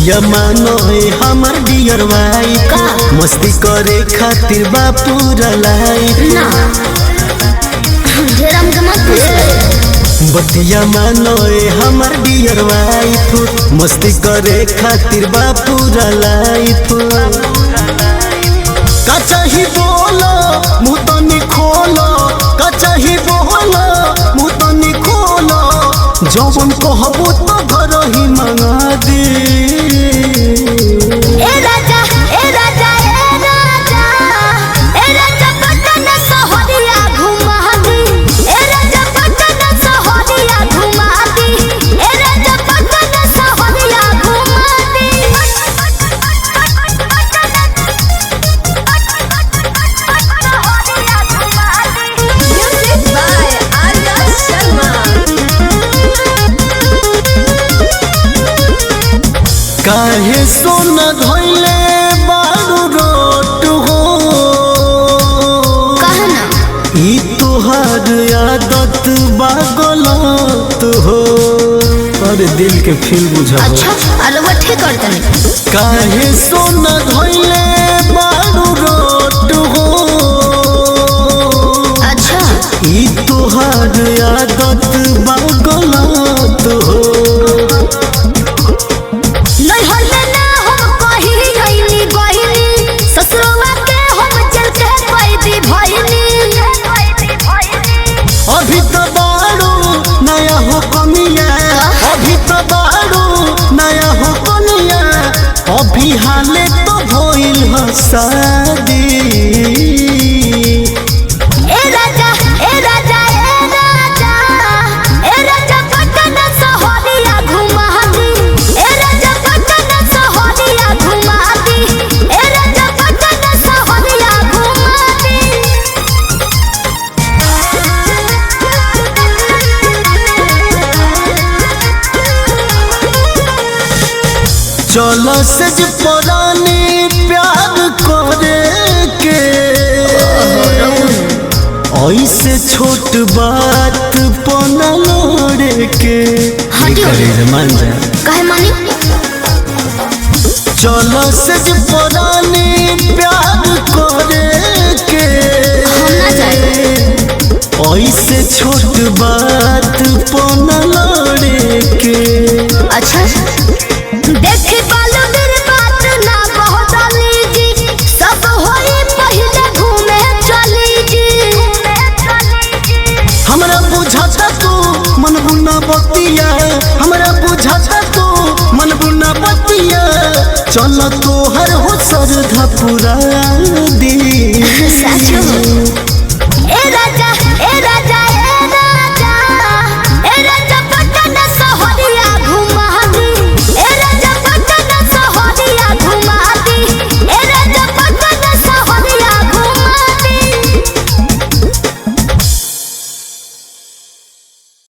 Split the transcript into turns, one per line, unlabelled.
बतिया मानो हमर डियर वाइफ मस्ती करे खातिर बापू रलाई
ना ढेर हमके मत पूछ।
बतिया मानो हमर डियर वाइफ मस्ती करे खातिर बापू रलाई का चाही बोलो मुँह तनी खोलो का चाही बोलो मुँह तनी खोलो जौन कहबो तो घर ही मंगा दे।
ए राजा ए राजा ए राजा ए राजा पटन सहरिया घुमा दी। ए राजा पटन सहरिया घुमा दी। ए राजा पटन सहरिया घुमा दी। Music by Arya Sharma।
काहे सोना धोइले बारू रोट हो
कहना
ई तोहार आदत बागलत हो अरे दिल के फील बुझा
अच्छा अलवा ठीक कर तनी।
काहे सोना धोइले बारू रोट हो
अच्छा
ई तोहार आदत बागलत हो
नैहर में ना हम कहीं गइनी गइनी ससुरवा के हम चल के पैदी भइनी।
अभी तो बारू नया हो कमिया अभी तो बारू नया हो कमिया अभी हाले तो भइल हो शादी।
ए राजा ए राजा ए राजा ए राजा पटन सहरिया घुमा दी। ए राजा पटन सहरिया घुमा दी। ए राजा पटन सहरिया घुमा दी।
चलो सज पुरानी प्यार करे के ऐसे छोट बात पना लोड़े के
हटियो।
मान जा
काहे मानी
चलो सज पुरानी प्यार करे के
हम ना जाए।
ऐसे छोट बात पना लड़े के।
अच्छा देखी बालू मेरी बात ना बहुत लीजी सब होई पहले घूमे चली जी।
हमरा बुझाता तू मन बुना बतिया हमरा बुझाता तू मन बुना बतिया चल तोहर हो श्रद्धा पूरा दी।
साचो ए राजा